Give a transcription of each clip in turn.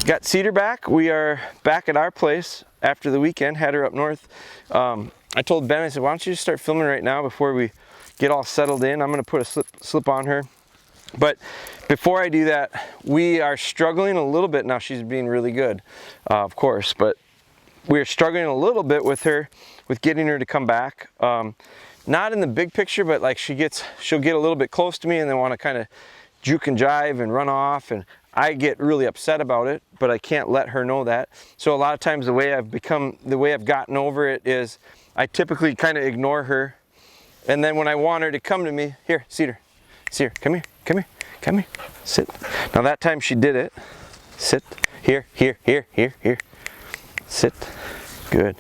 got Cedar back. We are back at our place after the weekend, had her up north. I told Ben, I said, why don't you just start filming right now before we get all settled in. I'm gonna put a slip on her. But before I do that, we are struggling a little bit. Now she's being really good, of course, but we're struggling a little bit with her, with getting her to come back. Not in the big picture, but like she'll get a little bit close to me and then want to kind of juke and jive and run off, and I get really upset about it, but I can't let her know that. So a lot of times the way I've gotten over it is I typically kind of ignore her, and then when I want her to come to me, here, Cedar, come here, come here, come here, sit. Now that time she did it. Sit, here, sit, good.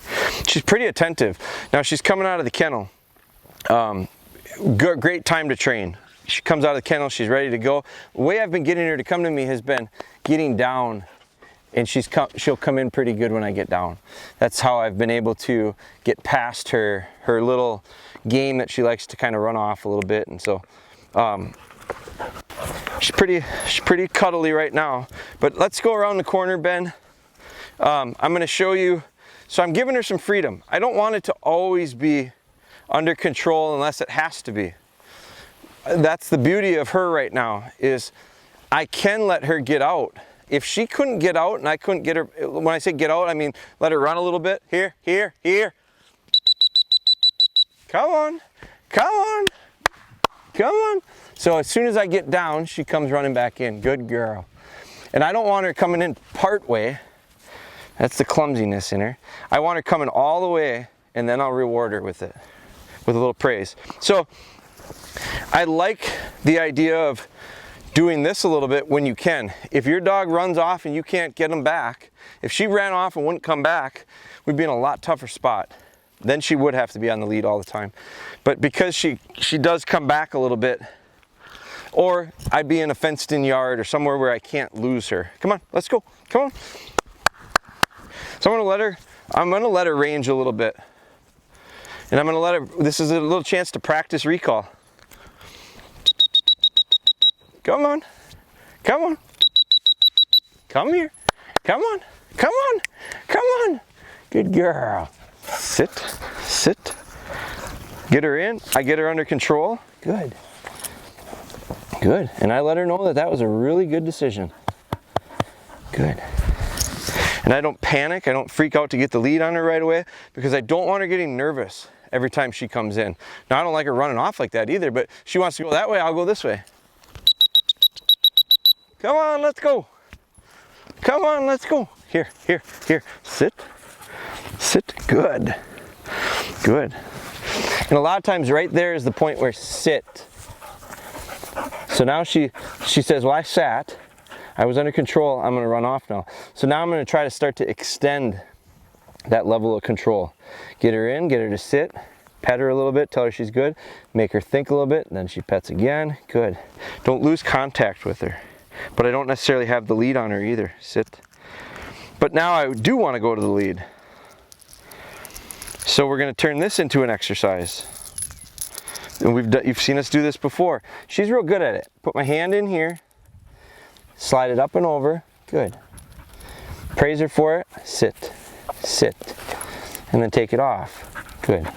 She's pretty attentive. Now she's coming out of the kennel. Great time to train. She comes out of the kennel, she's ready to go. The way I've been getting her to come to me has been getting down, and she'll come in pretty good when I get down. That's how I've been able to get past her little game that she likes to kind of run off a little bit. And so she's pretty cuddly right now. But let's go around the corner, Ben. I'm going to show you. So I'm giving her some freedom. I don't want it to always be under control unless it has to be. That's the beauty of her right now, is I can let her get out. If she couldn't get out and I couldn't get her, when I say get out, I mean let her run a little bit. Here. Come on. So as soon as I get down, she comes running back in. Good girl. And I don't want her coming in part way. That's the clumsiness in her. I want her coming all the way, and then I'll reward her with it, with a little praise. So I like the idea of doing this a little bit when you can. If your dog runs off and you can't get him back, if she ran off and wouldn't come back, we'd be in a lot tougher spot. Then she would have to be on the lead all the time. But because she does come back a little bit, or I'd be in a fenced in yard or somewhere where I can't lose her. Come on, let's go, come on. So I'm gonna let her range a little bit. And I'm gonna let her, this is a little chance to practice recall. Come on. Come here. Come on. Good girl. Sit. Get her in. I get her under control. Good. And I let her know that was a really good decision. Good. And I don't panic. I don't freak out to get the lead on her right away, because I don't want her getting nervous every time she comes in. Now I don't like her running off like that either, but she wants to go that way, I'll go this way. Come on, let's go. Here. Sit. Good. And a lot of times right there is the point where sit. So now she says, well, I sat. I was under control. I'm going to run off now. So now I'm going to try to start to extend that level of control. Get her in, get her to sit, pet her a little bit, tell her she's good, make her think a little bit, and then she pets again. Good. Don't lose contact with her. But I don't necessarily have the lead on her either. Sit. But now I do want to go to the lead. So we're going to turn this into an exercise. And you've seen us do this before. She's real good at it. Put my hand in here, slide it up and over. Good. Praise her for it. Sit. And then take it off. Good.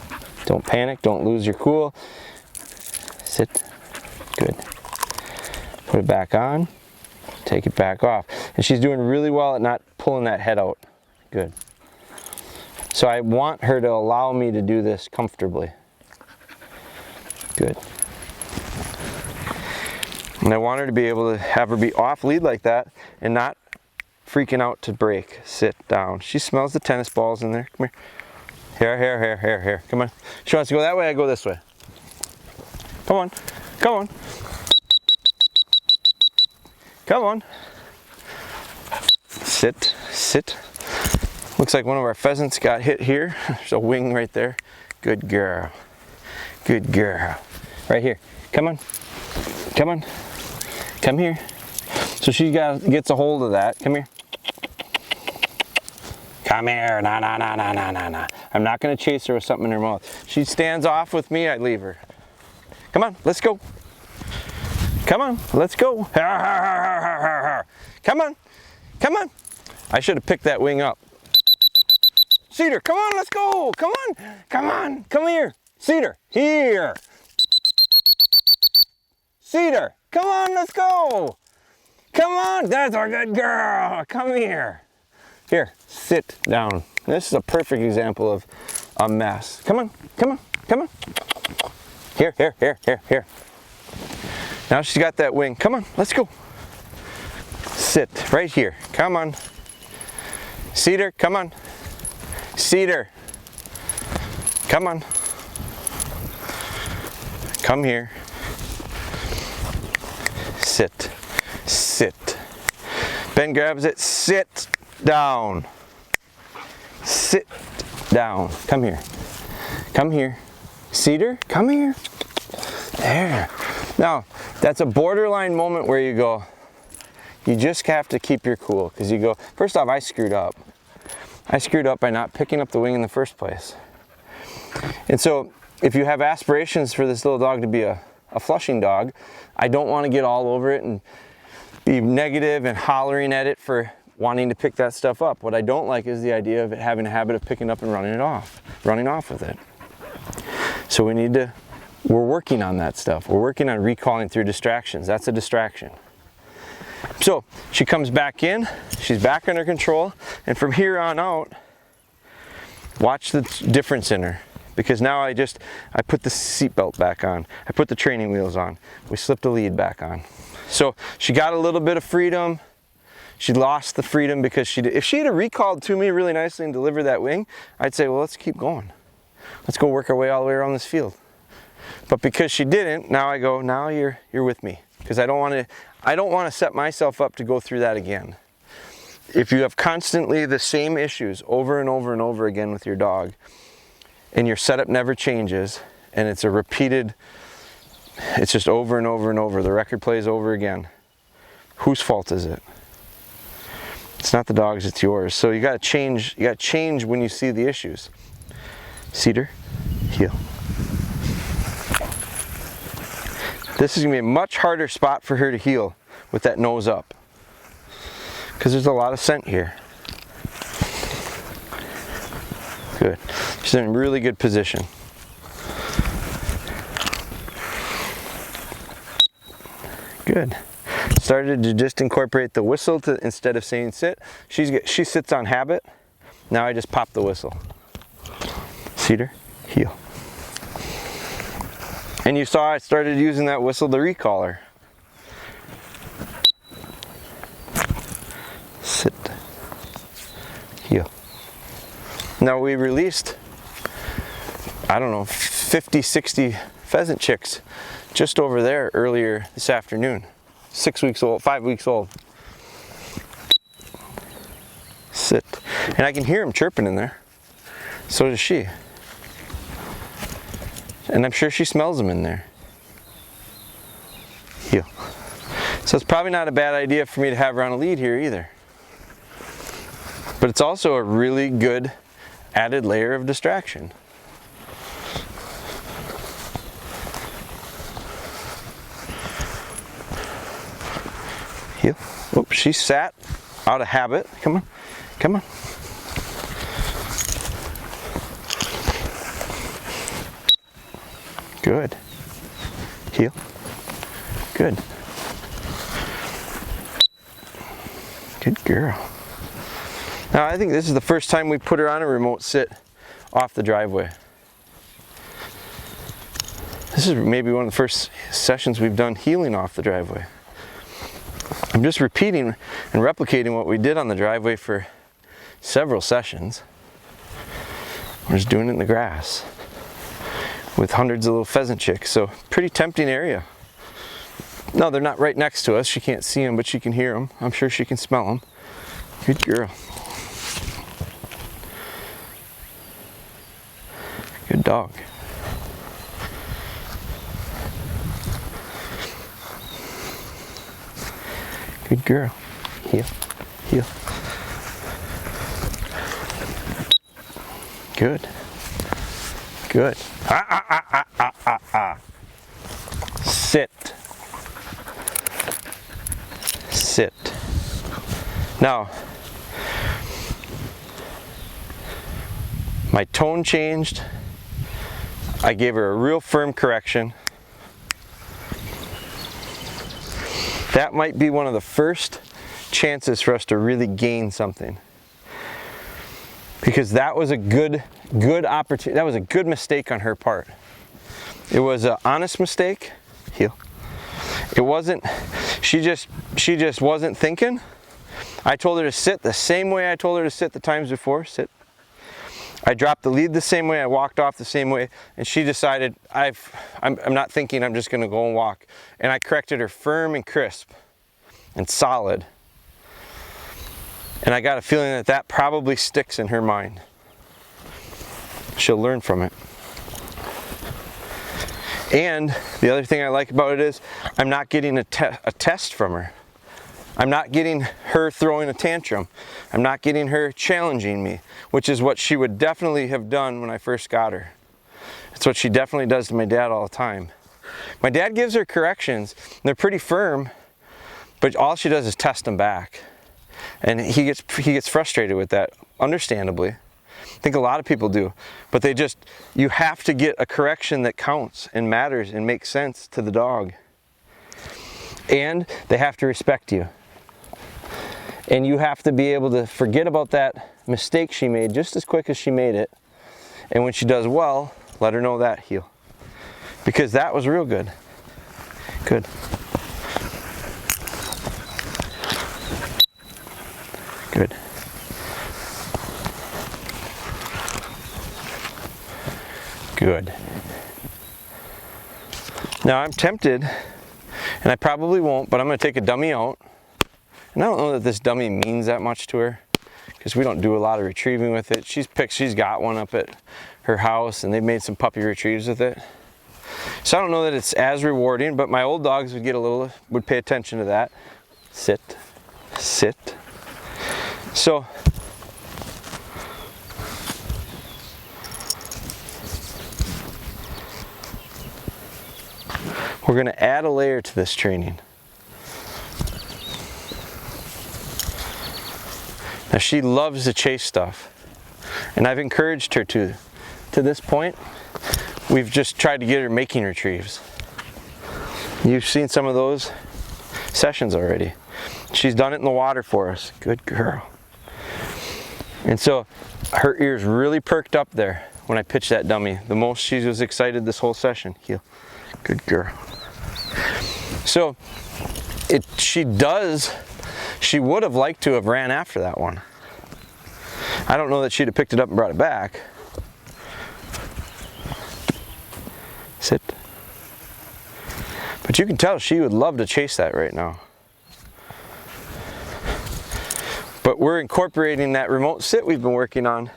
Don't panic. Don't lose your cool. Sit. Good. Put it back on. Take it back off. And she's doing really well at not pulling that head out. Good. So I want her to allow me to do this comfortably. Good. And I want her to be able to have her be off lead like that and not freaking out to break. Sit down. She smells the tennis balls in there. Come here. Here. Come on. She wants to go that way, I go this way. Come on. Sit. Looks like one of our pheasants got hit here. There's a wing right there. Good girl. Right here. Come on. Come here. So she gets a hold of that. Come here. Nah. I'm not going to chase her with something in her mouth. She stands off with me, I leave her. Come on, let's go. Come on. I should have picked that wing up. Cedar, come on, let's go. Come on, come on, come here. Cedar, here. Cedar, come on, let's go. Come on, that's our good girl. Come here. Here, sit down. This is a perfect example of a mess. Come on, come on, come on. Here, here, here, here, here. Now she's got that wing. Come on, let's go. Sit right here. Come on. Cedar, come on. Cedar. Come on. Come here. Sit. Sit. Ben grabs it. Sit down. Sit down. Come here. Come here. Cedar, come here. There. Now, that's a borderline moment where you go, you just have to keep your cool, because you go, first off, I screwed up. I screwed up by not picking up the wing in the first place. And so, if you have aspirations for this little dog to be a flushing dog, I don't want to get all over it and be negative and hollering at it for wanting to pick that stuff up. What I don't like is the idea of it having a habit of picking up and running off with it. So we're working on that stuff. We're working on recalling through distractions. That's a distraction. So she comes back in, she's back under control, and from here on out, watch the difference in her. Because now I put the seatbelt back on. I put the training wheels on. We slipped the lead back on. So she got a little bit of freedom. She lost the freedom because if she had recalled to me really nicely and delivered that wing, I'd say, well, let's keep going. Let's go work our way all the way around this field. But because she didn't, now I go, now you're with me. Because I don't want to set myself up to go through that again. If you have constantly the same issues over and over and over again with your dog, and your setup never changes, and it's a repeated, it's just over and over and over, the record plays over again, whose fault is it? It's not the dog's, it's yours. So you got to change when you see the issues. Cedar, heel. This is going to be a much harder spot for her to heel with that nose up, because there's a lot of scent here. Good. She's in a really good position. Good. Started to just incorporate the whistle instead of saying sit. She sits on habit. Now I just pop the whistle. Cedar, heel. And you saw I started using that whistle to recall her. Sit. Heel. Now we released, I don't know, 50, 60 pheasant chicks just over there earlier this afternoon. 6 weeks old, 5 weeks old. Sit. And I can hear them chirping in there. So does she. And I'm sure she smells them in there. Heel. So it's probably not a bad idea for me to have her on a lead here either. But it's also a really good added layer of distraction. Heel. Oops, she sat out of habit. Come on, come on. Good. Heel. Good. Good girl. Now I think this is the first time we put her on a remote sit off the driveway. This is maybe one of the first sessions we've done heeling off the driveway. I'm just repeating and replicating what we did on the driveway for several sessions. We're just doing it in the grass with hundreds of little pheasant chicks, so pretty tempting area. No, they're not right next to us. She can't see them, but she can hear them. I'm sure she can smell them. Good girl. Good dog. Good girl. Heel. Heel. Good. Good. Ah, ah, ah, ah, ah, ah, ah. Sit. Sit. Now, My tone changed. I gave her a real firm correction. That might be one of the first chances for us to really gain something. Because that was a good opportunity. That was a good mistake on her part. It was an honest mistake. Heel. It wasn't, she just wasn't thinking. I told her to sit the same way I told her to sit the times before. Sit. I dropped the lead the same way, I walked off the same way, and she decided, I'm not thinking, I'm just gonna go and walk. And I corrected her firm and crisp and solid. And I got a feeling that that probably sticks in her mind. She'll learn from it. And the other thing I like about it is, I'm not getting a test from her. I'm not getting her throwing a tantrum. I'm not getting her challenging me, which is what she would definitely have done when I first got her. It's what she definitely does to my dad all the time. My dad gives her corrections, and they're pretty firm, but all she does is test them back. And he gets frustrated with that, understandably. I think a lot of people do, but you have to get a correction that counts and matters and makes sense to the dog. And they have to respect you. And you have to be able to forget about that mistake she made just as quick as she made it. And when she does well, let her know that, heel. Because that was real good. Good. Good. Good. Now I'm tempted, and I probably won't, but I'm going to take a dummy out. And I don't know that this dummy means that much to her, because we don't do a lot of retrieving with it. She's got one up at her house, and they've made some puppy retrieves with it. So I don't know that it's as rewarding, but my old dogs would pay attention to that. Sit, sit. So we're going to add a layer to this training. Now she loves to chase stuff, and I've encouraged her to. To this point, we've just tried to get her making retrieves. You've seen some of those sessions already. She's done it in the water for us. Good girl. And so her ears really perked up there when I pitched that dummy. The most she was excited this whole session. Heel. Good girl. So she would have liked to have ran after that one. I don't know that she'd have picked it up and brought it back. Sit. But you can tell she would love to chase that right now. But we're incorporating that remote sit we've been working on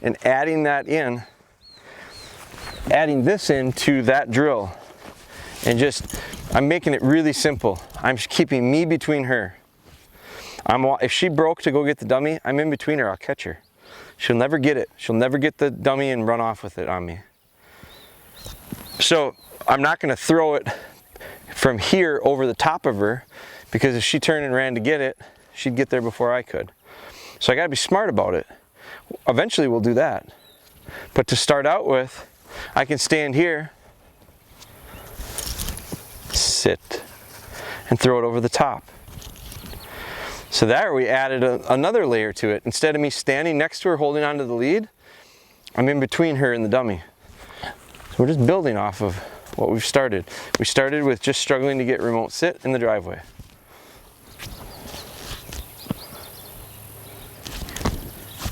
and adding this into that drill. And I'm making it really simple. I'm just keeping me between her. If she broke to go get the dummy, I'm in between her, I'll catch her. She'll never get it. She'll never get the dummy and run off with it on me. So I'm not gonna throw it from here over the top of her, because if she turned and ran to get it, she'd get there before I could. So I gotta be smart about it. Eventually we'll do that. But to start out with, I can stand here, sit, and throw it over the top. So there we added another layer to it. Instead of me standing next to her holding onto the lead, I'm in between her and the dummy. So we're just building off of what we've started. We started with just struggling to get remote sit in the driveway.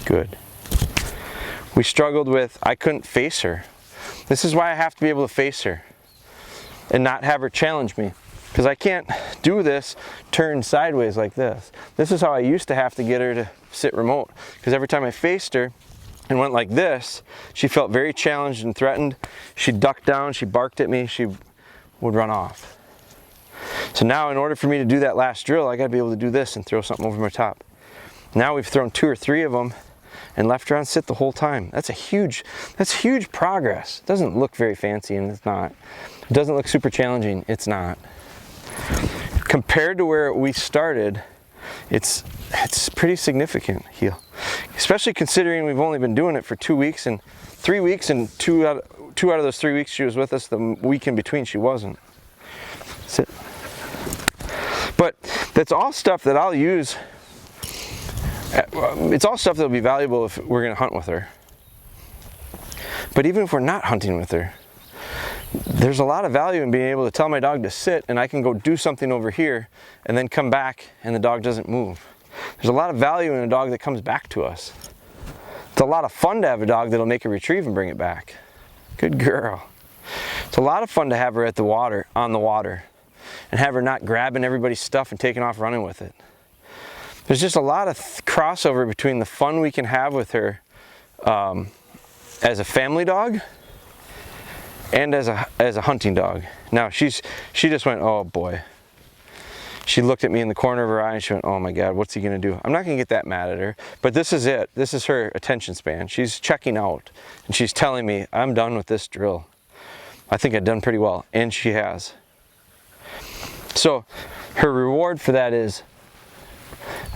Good. We struggled with, I couldn't face her. This is why I have to be able to face her and not have her challenge me. Because I can't do this turn sideways like this. This is how I used to have to get her to sit remote. Because every time I faced her and went like this, she felt very challenged and threatened. She ducked down, she barked at me, she would run off. So now in order for me to do that last drill, I gotta be able to do this and throw something over my top. Now we've thrown 2 or 3 of them and left her on sit the whole time. That's huge progress. It doesn't look very fancy, and it's not. It doesn't look super challenging, it's not. Compared to where we started, it's pretty significant. Heel. especially considering we've only been doing it for 2 weeks and 3 weeks, and two out of those 3 weeks she was with us. The week in between she wasn't. Sit. But that's all stuff that I'll use. It's all stuff that'll be valuable if we're going to hunt with her. But even if we're not hunting with her, there's a lot of value in being able to tell my dog to sit, and I can go do something over here and then come back and the dog doesn't move. There's a lot of value in a dog that comes back to us. It's a lot of fun to have a dog that'll make a retrieve and bring it back. Good girl. It's a lot of fun to have her at the water, on the water, and have her not grabbing everybody's stuff and taking off running with it. There's just a lot of crossover between the fun we can have with her as a family dog and as a hunting dog. Now she just went, oh boy. She looked at me in the corner of her eye and she went, oh my God, what's he gonna do? I'm not gonna get that mad at her, but this is it. This is her attention span. She's checking out and she's telling me, I'm done with this drill. I think I've done pretty well, and she has. So her reward for that is,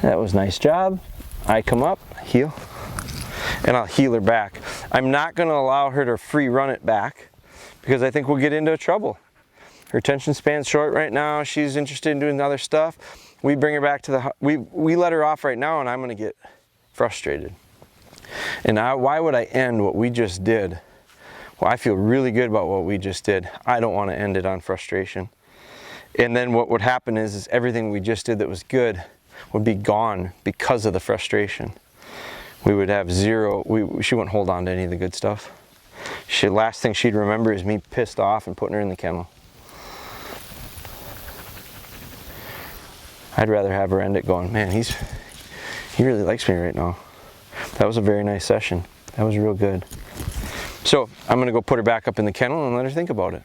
that was a nice job. I come up, heel, and I'll heel her back. I'm not gonna allow her to free run it back because I think we'll get into trouble. Her attention span's short right now. She's interested in doing other stuff. We bring her back to the, we let her off right now and I'm gonna get frustrated. And why would I end what we just did? Well, I feel really good about what we just did. I don't wanna end it on frustration. And then what would happen is everything we just did that was good would be gone because of the frustration. We would have zero, she wouldn't hold on to any of the good stuff. Last thing she'd remember is me pissed off and putting her in the kennel. I'd rather have her end it going, man, he really likes me right now. That was a very nice session. That was real good. So I'm gonna go put her back up in the kennel and let her think about it.